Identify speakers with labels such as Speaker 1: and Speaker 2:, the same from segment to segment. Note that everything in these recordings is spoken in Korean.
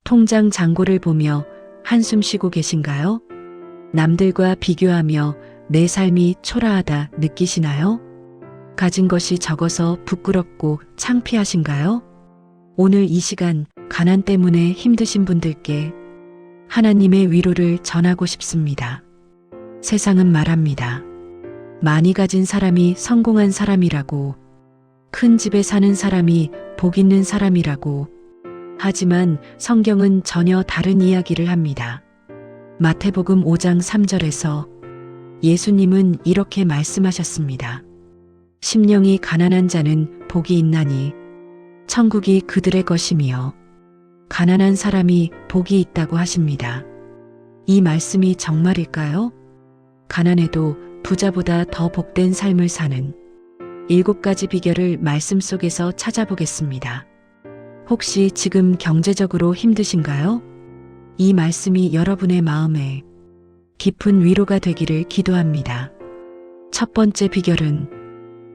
Speaker 1: 통장 잔고를 보며 한숨 쉬고 계신가요? 남들과 비교하며 내 삶이 초라하다 느끼시나요? 가진 것이 적어서 부끄럽고 창피하신가요? 오늘 이 시간 가난 때문에 힘드신 분들께 하나님의 위로를 전하고 싶습니다. 세상은 말합니다. 많이 가진 사람이 성공한 사람이라고, 큰 집에 사는 사람이 복 있는 사람이라고. 하지만 성경은 전혀 다른 이야기를 합니다. 마태복음 5장 3절에서 예수님은 이렇게 말씀하셨습니다. 심령이 가난한 자는 복이 있나니 천국이 그들의 것이며 가난한 사람이 복이 있다고 하십니다. 이 말씀이 정말일까요? 가난해도 부자보다 더 복된 삶을 사는 7가지 비결을 말씀 속에서 찾아보겠습니다. 혹시 지금 경제적으로 힘드신가요? 이 말씀이 여러분의 마음에 깊은 위로가 되기를 기도합니다. 첫 번째 비결은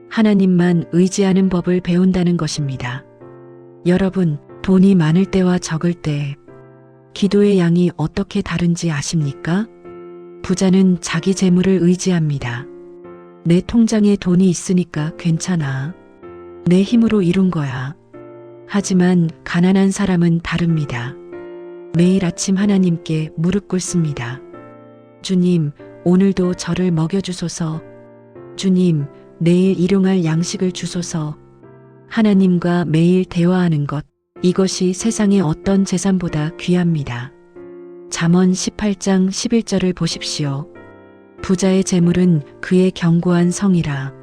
Speaker 1: 하나님만 의지하는 법을 배운다는 것입니다. 여러분, 돈이 많을 때와 적을 때 기도의 양이 어떻게 다른지 아십니까? 부자는 자기 재물을 의지합니다. 내 통장에 돈이 있으니까 괜찮아. 내 힘으로 이룬 거야. 하지만 가난한 사람은 다릅니다. 매일 아침 하나님께 무릎 꿇습니다. 주님, 오늘도 저를 먹여주소서. 주님, 내일 일용할 양식을 주소서. 하나님과 매일 대화하는 것, 이것이 세상의 어떤 재산보다 귀합니다. 잠언 18장 11절을 보십시오. 부자의 재물은 그의 견고한 성이라.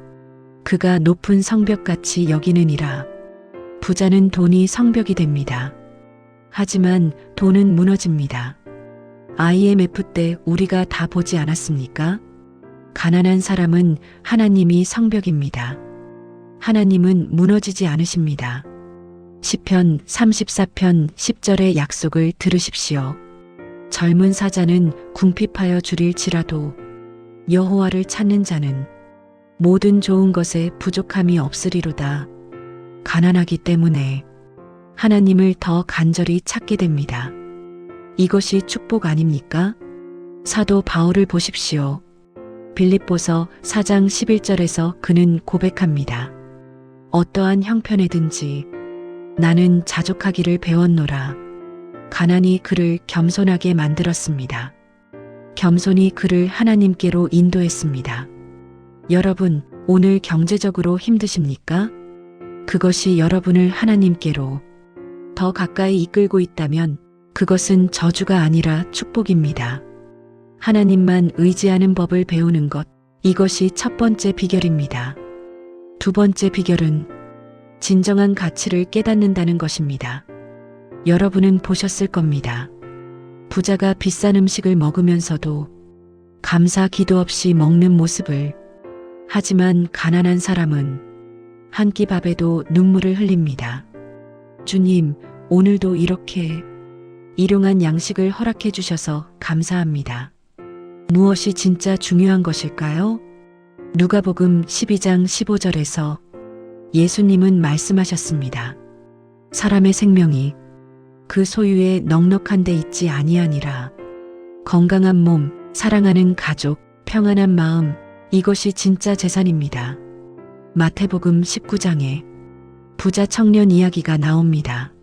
Speaker 1: 그가 높은 성벽같이 여기느니라. 부자는 돈이 성벽이 됩니다. 하지만 돈은 무너집니다. IMF 때 우리가 다 보지 않았습니까? 가난한 사람은 하나님이 성벽입니다. 하나님은 무너지지 않으십니다. 시편 34편 10절의 약속을 들으십시오. 젊은 사자는 궁핍하여 주릴지라도 여호와를 찾는 자는 모든 좋은 것에 부족함이 없으리로다. 가난하기 때문에 하나님을 더 간절히 찾게 됩니다. 이것이 축복 아닙니까? 사도 바울을 보십시오. 빌립보서 4장 11절에서 그는 고백합니다. 어떠한 형편에든지 나는 자족하기를 배웠노라. 가난이 그를 겸손하게 만들었습니다. 겸손이 그를 하나님께로 인도했습니다. 여러분, 오늘 경제적으로 힘드십니까? 그것이 여러분을 하나님께로 더 가까이 이끌고 있다면 그것은 저주가 아니라 축복입니다. 하나님만 의지하는 법을 배우는 것, 이것이 첫 번째 비결입니다. 두 번째 비결은 진정한 가치를 깨닫는다는 것입니다. 여러분은 보셨을 겁니다. 부자가 비싼 음식을 먹으면서도 감사 기도 없이 먹는 모습을. 하지만 가난한 사람은 한 끼 밥에도 눈물을 흘립니다. 주님, 오늘도 이렇게 일용한 양식을 허락해 주셔서 감사합니다. 무엇이 진짜 중요한 것일까요? 누가복음 12장 15절에서 예수님은 말씀하셨습니다. 사람의 생명이 그 소유에 넉넉한 데 있지 아니하니라. 건강한 몸, 사랑하는 가족, 평안한 마음, 이것이 진짜 재산입니다. 마태복음 19장에 부자 청년 이야기가 나옵니다.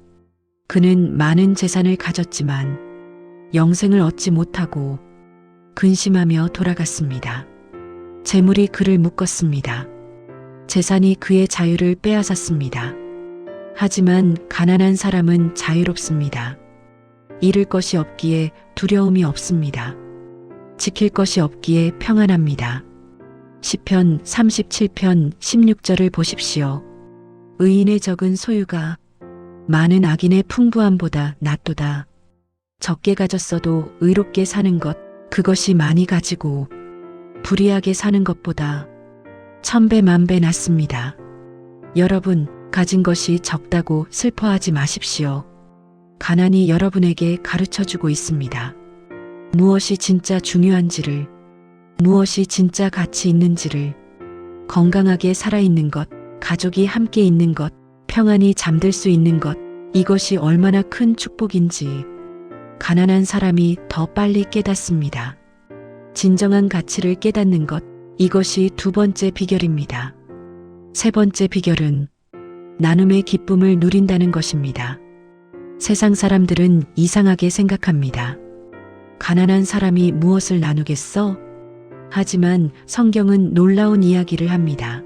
Speaker 1: 그는 많은 재산을 가졌지만 영생을 얻지 못하고 근심하며 돌아갔습니다. 재물이 그를 묶었습니다. 재산이 그의 자유를 빼앗았습니다. 하지만 가난한 사람은 자유롭습니다. 잃을 것이 없기에 두려움이 없습니다. 지킬 것이 없기에 평안합니다. 시편 37편 16절을 보십시오. 의인의 적은 소유가 많은 악인의 풍부함보다 낫도다. 적게 가졌어도 의롭게 사는 것, 그것이 많이 가지고 불의하게 사는 것보다 1000배 만배 낫습니다. 여러분, 가진 것이 적다고 슬퍼하지 마십시오. 가난이 여러분에게 가르쳐주고 있습니다. 무엇이 진짜 중요한지를, 무엇이 진짜 가치 있는지를. 건강하게 살아있는 것, 가족이 함께 있는 것, 평안히 잠들 수 있는 것, 이것이 얼마나 큰 축복인지 가난한 사람이 더 빨리 깨닫습니다. 진정한 가치를 깨닫는 것, 이것이 두 번째 비결입니다. 세 번째 비결은 나눔의 기쁨을 누린다는 것입니다. 세상 사람들은 이상하게 생각합니다. 가난한 사람이 무엇을 나누겠어? 하지만 성경은 놀라운 이야기를 합니다.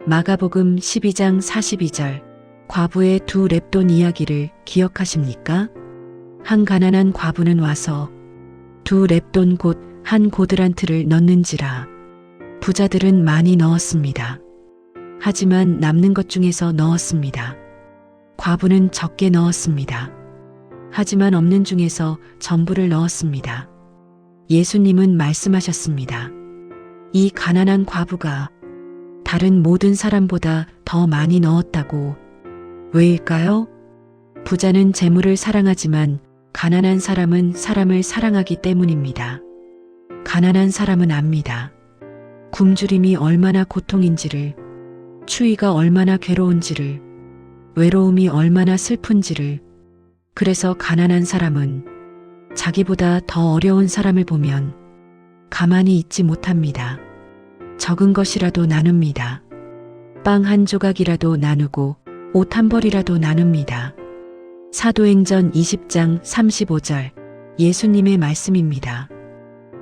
Speaker 1: 마가복음 12장 42절, 과부의 두 렙돈 이야기를 기억하십니까? 한 가난한 과부는 와서 두 렙돈 곧 한 고드란트를 넣는지라. 부자들은 많이 넣었습니다. 하지만 남는 것 중에서 넣었습니다. 과부는 적게 넣었습니다. 하지만 없는 중에서 전부를 넣었습니다. 예수님은 말씀하셨습니다. 이 가난한 과부가 다른 모든 사람보다 더 많이 넣었다고. 왜일까요? 부자는 재물을 사랑하지만 가난한 사람은 사람을 사랑하기 때문입니다. 가난한 사람은 압니다. 굶주림이 얼마나 고통인지를, 추위가 얼마나 괴로운지를, 외로움이 얼마나 슬픈지를. 그래서 가난한 사람은 자기보다 더 어려운 사람을 보면 가만히 있지 못합니다. 적은 것이라도 나눕니다. 빵 한 조각이라도 나누고 옷 한 벌이라도 나눕니다. 사도행전 20장 35절, 예수님의 말씀입니다.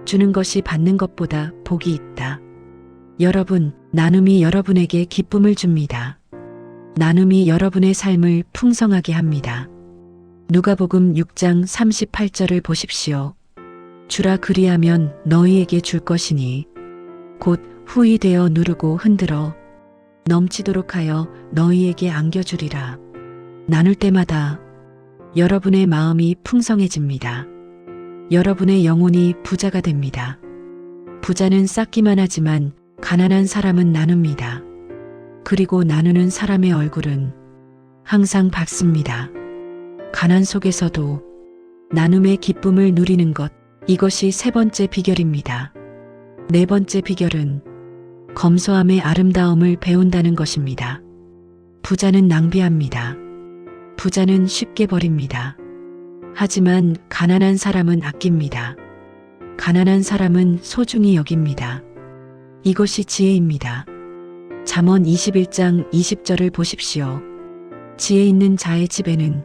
Speaker 1: 주는 것이 받는 것보다 복이 있다. 여러분, 나눔이 여러분에게 기쁨을 줍니다. 나눔이 여러분의 삶을 풍성하게 합니다. 누가복음 6장 38절을 보십시오. 주라 그리하면 너희에게 줄 것이니 곧 후히 되어 누르고 흔들어 넘치도록 하여 너희에게 안겨주리라. 나눌 때마다 여러분의 마음이 풍성해집니다. 여러분의 영혼이 부자가 됩니다. 부자는 쌓기만 하지만 가난한 사람은 나눕니다. 그리고 나누는 사람의 얼굴은 항상 밝습니다. 가난 속에서도 나눔의 기쁨을 누리는 것, 이것이 세 번째 비결입니다. 네 번째 비결은 검소함의 아름다움을 배운다는 것입니다. 부자는 낭비합니다. 부자는 쉽게 버립니다. 하지만 가난한 사람은 아낍니다. 가난한 사람은 소중히 여깁니다. 이것이 지혜입니다. 잠언 21장 20절을 보십시오. 지혜 있는 자의 집에는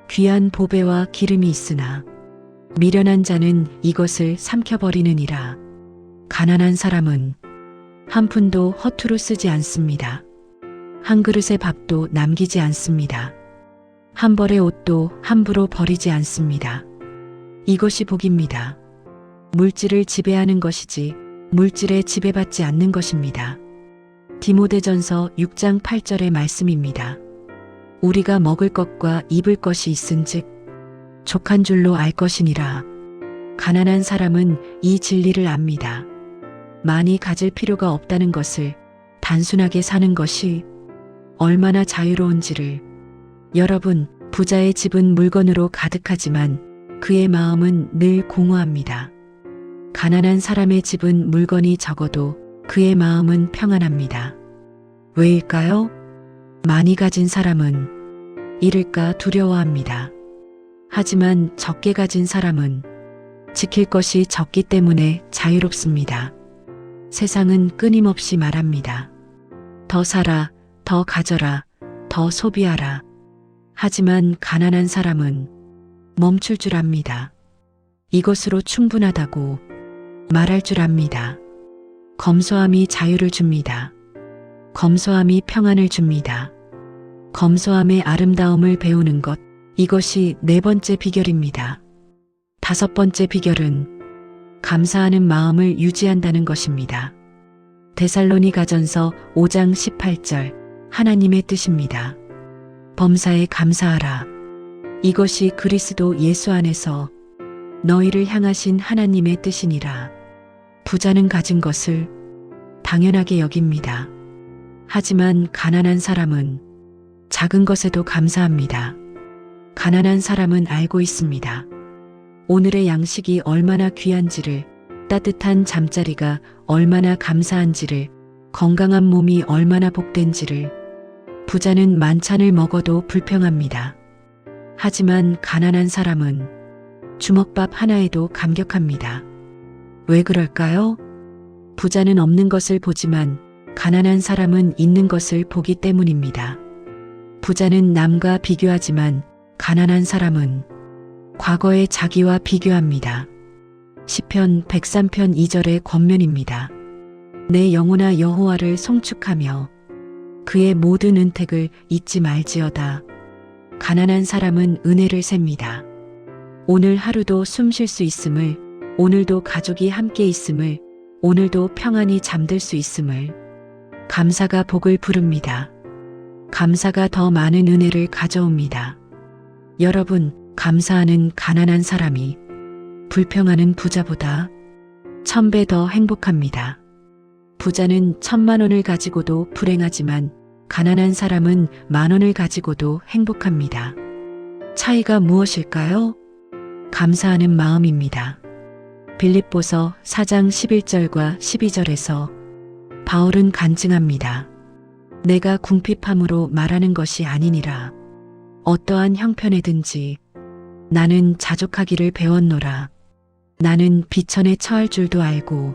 Speaker 1: 귀한 보배와 기름이 있으나 미련한 자는 이것을 삼켜버리느니라. 가난한 사람은 한 푼도 허투루 쓰지 않습니다. 한 그릇의 밥도 남기지 않습니다. 한 벌의 옷도 함부로 버리지 않습니다. 이것이 복입니다. 물질을 지배하는 것이지 물질에 지배받지 않는 것입니다. 디모데전서 6장 8절의 말씀입니다. 우리가 먹을 것과 입을 것이 있은즉 족한 줄로 알 것이니라. 가난한 사람은 이 진리를 압니다. 많이 가질 필요가 없다는 것을, 단순하게 사는 것이 얼마나 자유로운지를. 여러분, 부자의 집은 물건으로 가득하지만 그의 마음은 늘 공허합니다. 가난한 사람의 집은 물건이 적어도 그의 마음은 평안합니다. 왜일까요? 많이 가진 사람은 잃을까 두려워합니다. 하지만 적게 가진 사람은 지킬 것이 적기 때문에 자유롭습니다. 세상은 끊임없이 말합니다. 더 사라, 더 가져라, 더 소비하라. 하지만 가난한 사람은 멈출 줄 압니다. 이것으로 충분하다고 말할 줄 압니다. 검소함이 자유를 줍니다. 검소함이 평안을 줍니다. 검소함의 아름다움을 배우는 것, 이것이 네 번째 비결입니다. 다섯 번째 비결은 감사하는 마음을 유지한다는 것입니다. 데살로니가전서 5장 18절, 하나님의 뜻입니다. 범사에 감사하라. 이것이 그리스도 예수 안에서 너희를 향하신 하나님의 뜻이니라. 부자는 가진 것을 당연하게 여깁니다. 하지만 가난한 사람은 작은 것에도 감사합니다. 가난한 사람은 알고 있습니다. 오늘의 양식이 얼마나 귀한지를, 따뜻한 잠자리가 얼마나 감사한지를, 건강한 몸이 얼마나 복된지를. 부자는 만찬을 먹어도 불평합니다. 하지만 가난한 사람은 주먹밥 하나에도 감격합니다. 왜 그럴까요? 부자는 없는 것을 보지만 가난한 사람은 있는 것을 보기 때문입니다. 부자는 남과 비교하지만 가난한 사람은 과거의 자기와 비교합니다. 시편 103편 2절의 권면입니다. 내 영혼아 여호와를 송축하며 그의 모든 은택을 잊지 말지어다. 가난한 사람은 은혜를 셉니다. 오늘 하루도 숨 쉴 수 있음을, 오늘도 가족이 함께 있음을, 오늘도 평안히 잠들 수 있음을, 감사가 복을 부릅니다. 감사가 더 많은 은혜를 가져옵니다. 여러분, 감사하는 가난한 사람이 불평하는 부자보다 1000배 더 행복합니다. 부자는 1000만 원을 가지고도 불행하지만 가난한 사람은 10,000원을 가지고도 행복합니다. 차이가 무엇일까요? 감사하는 마음입니다. 빌립보서 4장 11절과 12절에서 바울은 간증합니다. 내가 궁핍함으로 말하는 것이 아니니라. 어떠한 형편에든지 나는 자족하기를 배웠노라. 나는 비천에 처할 줄도 알고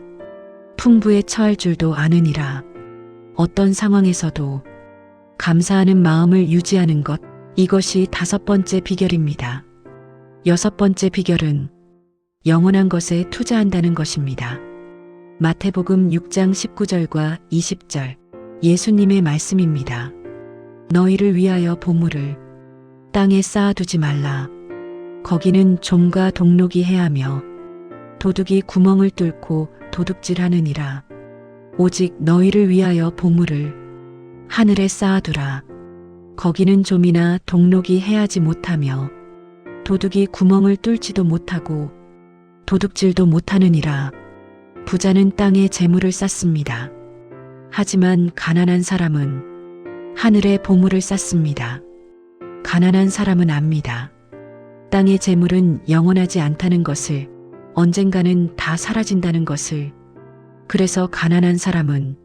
Speaker 1: 풍부에 처할 줄도 아느니라. 어떤 상황에서도 감사하는 마음을 유지하는 것, 이것이 5번째 비결입니다. 6번째 비결은 영원한 것에 투자한다는 것입니다. 마태복음 6장 19절과 20절 예수님의 말씀입니다. 너희를 위하여 보물을 땅에 쌓아두지 말라. 거기는 좀과 동록이 해하며 도둑이 구멍을 뚫고 도둑질하느니라. 오직 너희를 위하여 보물을 하늘에 쌓아두라. 거기는 좀이나 동록이 해하지 못하며 도둑이 구멍을 뚫지도 못하고 도둑질도 못하느니라. 부자는 땅에 재물을 쌓습니다. 하지만 가난한 사람은 하늘에 보물을 쌓습니다. 가난한 사람은 압니다. 땅의 재물은 영원하지 않다는 것을, 언젠가는 다 사라진다는 것을. 그래서 가난한 사람은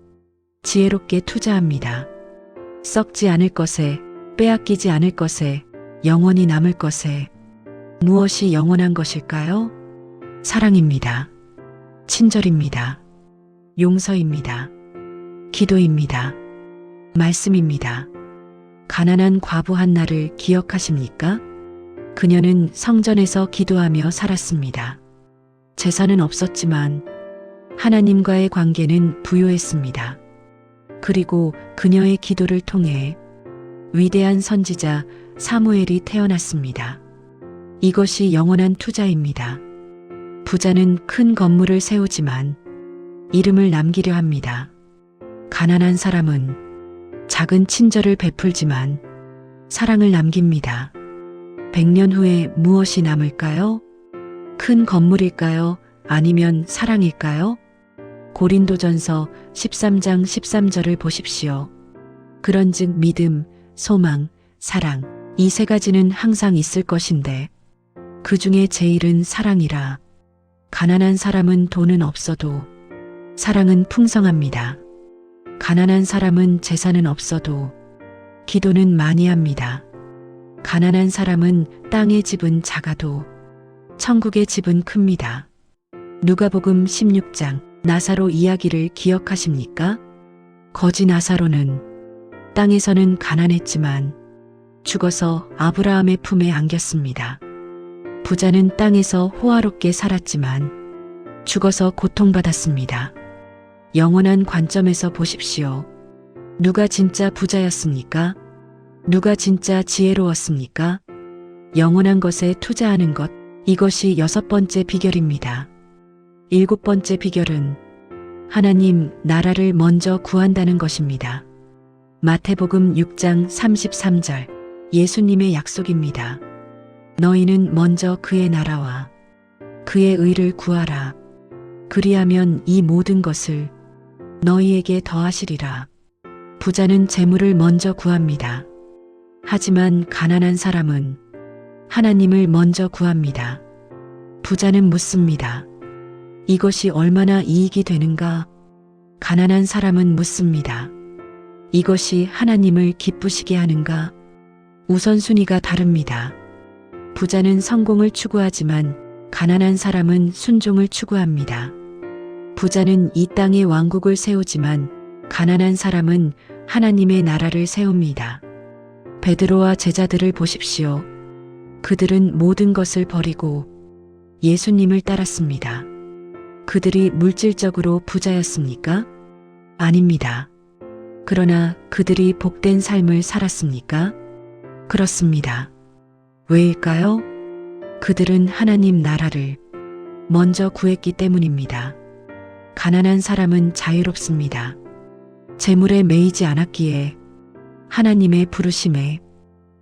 Speaker 1: 지혜롭게 투자합니다. 썩지 않을 것에, 빼앗기지 않을 것에, 영원히 남을 것에. 무엇이 영원한 것일까요? 사랑입니다. 친절입니다. 용서입니다. 기도입니다. 말씀입니다. 가난한 과부 한나를 기억하십니까? 그녀는 성전에서 기도하며 살았습니다. 재산은 없었지만 하나님과의 관계는 부유했습니다. 그리고 그녀의 기도를 통해 위대한 선지자 사무엘이 태어났습니다. 이것이 영원한 투자입니다. 부자는 큰 건물을 세우지만 이름을 남기려 합니다. 가난한 사람은 작은 친절을 베풀지만 사랑을 남깁니다. 100년 후에 무엇이 남을까요? 큰 건물일까요? 아니면 사랑일까요? 고린도전서 13장 13절을 보십시오. 그런즉 믿음, 소망, 사랑, 이 세 가지는 항상 있을 것인데 그 중에 제일은 사랑이라. 가난한 사람은 돈은 없어도 사랑은 풍성합니다. 가난한 사람은 재산은 없어도 기도는 많이 합니다. 가난한 사람은 땅의 집은 작아도 천국의 집은 큽니다. 누가복음 16장 나사로 이야기를 기억하십니까? 거지 나사로는 땅에서는 가난했지만 죽어서 아브라함의 품에 안겼습니다. 부자는 땅에서 호화롭게 살았지만 죽어서 고통받았습니다. 영원한 관점에서 보십시오. 누가 진짜 부자였습니까? 누가 진짜 지혜로웠습니까? 영원한 것에 투자하는 것, 이것이 6번째 비결입니다. 7번째 비결은 하나님 나라를 먼저 구한다는 것입니다. 마태복음 6장 33절 예수님의 약속입니다. 너희는 먼저 그의 나라와 그의 의를 구하라. 그리하면 이 모든 것을 너희에게 더하시리라. 부자는 재물을 먼저 구합니다. 하지만 가난한 사람은 하나님을 먼저 구합니다. 부자는 묻습니다. 이것이 얼마나 이익이 되는가? 가난한 사람은 묻습니다. 이것이 하나님을 기쁘시게 하는가? 우선순위가 다릅니다. 부자는 성공을 추구하지만 가난한 사람은 순종을 추구합니다. 부자는 이 땅에 왕국을 세우지만 가난한 사람은 하나님의 나라를 세웁니다. 베드로와 제자들을 보십시오. 그들은 모든 것을 버리고 예수님을 따랐습니다. 그들이 물질적으로 부자였습니까? 아닙니다. 그러나 그들이 복된 삶을 살았습니까? 그렇습니다. 왜일까요? 그들은 하나님 나라를 먼저 구했기 때문입니다. 가난한 사람은 자유롭습니다. 재물에 매이지 않았기에 하나님의 부르심에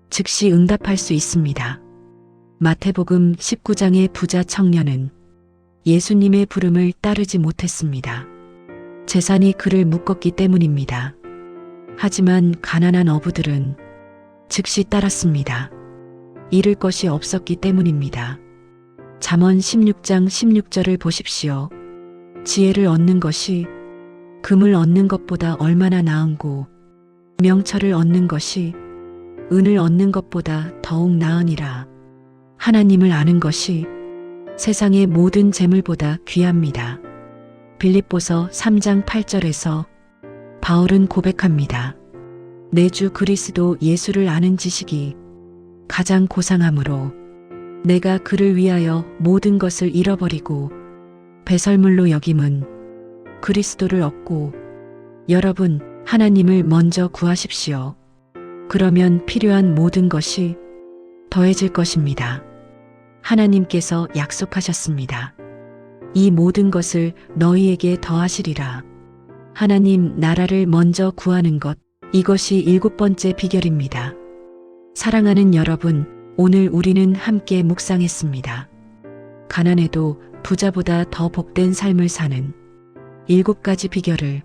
Speaker 1: 즉시 응답할 수 있습니다. 마태복음 19장의 부자 청년은 예수님의 부름을 따르지 못했습니다. 재산이 그를 묶었기 때문입니다. 하지만 가난한 어부들은 즉시 따랐습니다. 잃을 것이 없었기 때문입니다. 잠언 16장 16절을 보십시오. 지혜를 얻는 것이 금을 얻는 것보다 얼마나 나은고 명철을 얻는 것이 은을 얻는 것보다 더욱 나으니라. 하나님을 아는 것이 세상의 모든 재물보다 귀합니다. 빌립보서 3장 8절에서 바울은 고백합니다. 내 주 그리스도 예수를 아는 지식이 가장 고상하므로 내가 그를 위하여 모든 것을 잃어버리고 배설물로 여김은 그리스도를 얻고 여러분 하나님을 먼저 구하십시오. 그러면 필요한 모든 것이 더해질 것입니다. 하나님께서 약속하셨습니다. 이 모든 것을 너희에게 더하시리라. 하나님 나라를 먼저 구하는 것, 이것이 7번째 비결입니다. 사랑하는 여러분, 오늘 우리는 함께 묵상했습니다. 가난해도 부자보다 더 복된 삶을 사는 7가지 비결을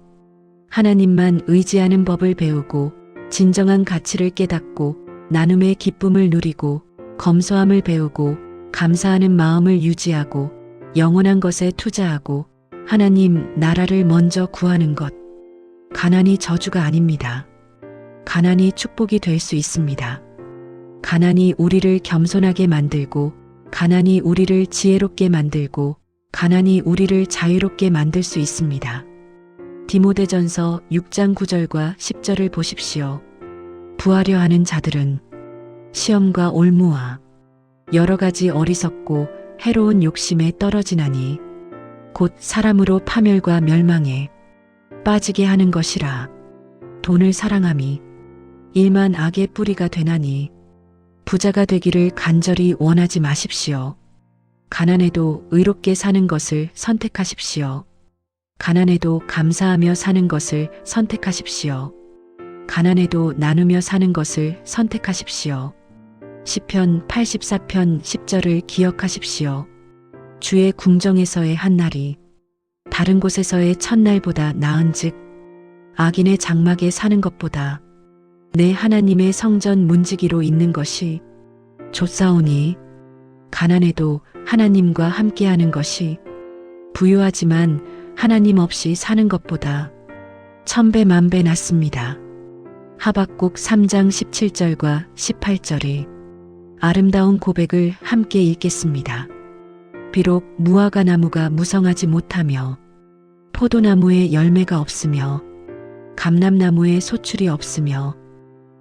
Speaker 1: 하나님만 의지하는 법을 배우고 진정한 가치를 깨닫고 나눔의 기쁨을 누리고 검소함을 배우고 감사하는 마음을 유지하고 영원한 것에 투자하고 하나님 나라를 먼저 구하는 것. 가난이 저주가 아닙니다. 가난이 축복이 될 수 있습니다. 가난이 우리를 겸손하게 만들고 가난이 우리를 지혜롭게 만들고 가난이 우리를 자유롭게 만들 수 있습니다. 디모데전서 6장 9절과 10절을 보십시오. 부하려 하는 자들은 시험과 올무와 여러 가지 어리석고 해로운 욕심에 떨어지나니 곧 사람으로 파멸과 멸망에 빠지게 하는 것이라. 돈을 사랑함이 일만 악의 뿌리가 되나니 부자가 되기를 간절히 원하지 마십시오. 가난해도 의롭게 사는 것을 선택하십시오. 가난해도 감사하며 사는 것을 선택하십시오. 가난해도 나누며 사는 것을 선택하십시오. 시편 84편 10절을 기억하십시오. 주의 궁정에서의 한 날이 다른 곳에서의 첫날보다 나은즉 악인의 장막에 사는 것보다 내 하나님의 성전 문지기로 있는 것이 좋사오니 가난해도 하나님과 함께하는 것이 부유하지만 하나님 없이 사는 것보다 1000배 만배 낫습니다. 하박국 3장 17절과 18절이 아름다운 고백을 함께 읽겠습니다. 비록 무화과 나무가 무성하지 못하며 포도나무에 열매가 없으며 감람나무에 소출이 없으며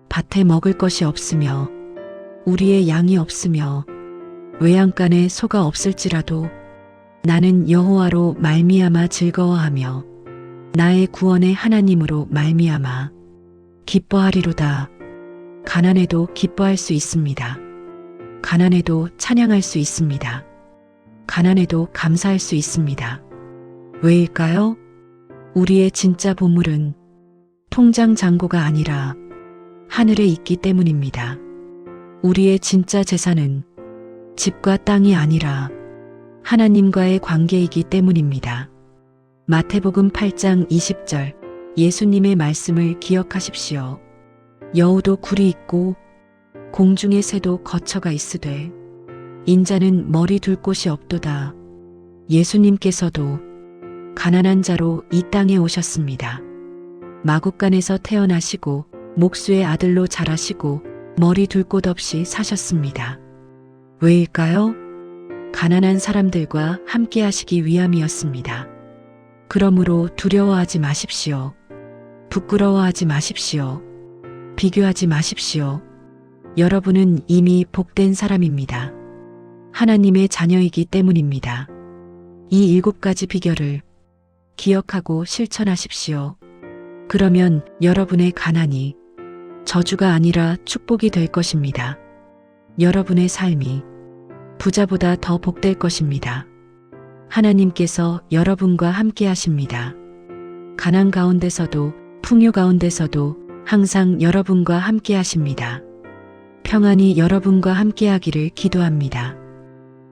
Speaker 1: 밭에 먹을 것이 없으며 우리의 양이 없으며 외양간에 소가 없을지라도 나는 여호와로 말미암아 즐거워하며 나의 구원의 하나님으로 말미암아 기뻐하리로다. 가난해도 기뻐할 수 있습니다. 가난해도 찬양할 수 있습니다. 가난해도 감사할 수 있습니다. 왜일까요? 우리의 진짜 보물은 통장 잔고가 아니라 하늘에 있기 때문입니다. 우리의 진짜 재산은 집과 땅이 아니라 하나님과의 관계이기 때문입니다. 마태복음 8장 20절 예수님의 말씀을 기억하십시오. 여우도 굴이 있고 공중의 새도 거처가 있으되 인자는 머리 둘 곳이 없도다. 예수님께서도 가난한 자로 이 땅에 오셨습니다. 마국간에서 태어나시고 목수의 아들로 자라시고 머리 둘 곳 없이 사셨습니다. 왜일까요? 가난한 사람들과 함께 하시기 위함이었습니다. 그러므로 두려워하지 마십시오. 부끄러워하지 마십시오. 비교하지 마십시오. 여러분은 이미 복된 사람입니다. 하나님의 자녀이기 때문입니다. 이 7가지 비결을 기억하고 실천하십시오. 그러면 여러분의 가난이 저주가 아니라 축복이 될 것입니다. 여러분의 삶이 부자보다 더 복될 것입니다. 하나님께서 여러분과 함께 하십니다. 가난 가운데서도 풍요 가운데서도 항상 여러분과 함께 하십니다. 평안이 여러분과 함께 하기를 기도합니다.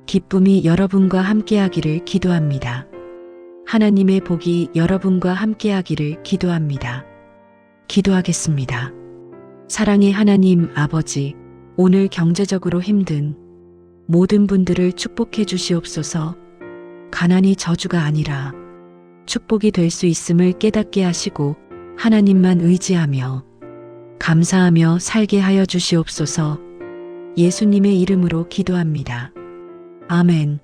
Speaker 1: 기쁨이 여러분과 함께 하기를 기도합니다. 하나님의 복이 여러분과 함께 하기를 기도합니다. 기도하겠습니다. 사랑의 하나님 아버지, 오늘 경제적으로 힘든 모든 분들을 축복해 주시옵소서. 가난이 저주가 아니라 축복이 될 수 있음을 깨닫게 하시고 하나님만 의지하며 감사하며 살게 하여 주시옵소서. 예수님의 이름으로 기도합니다. 아멘.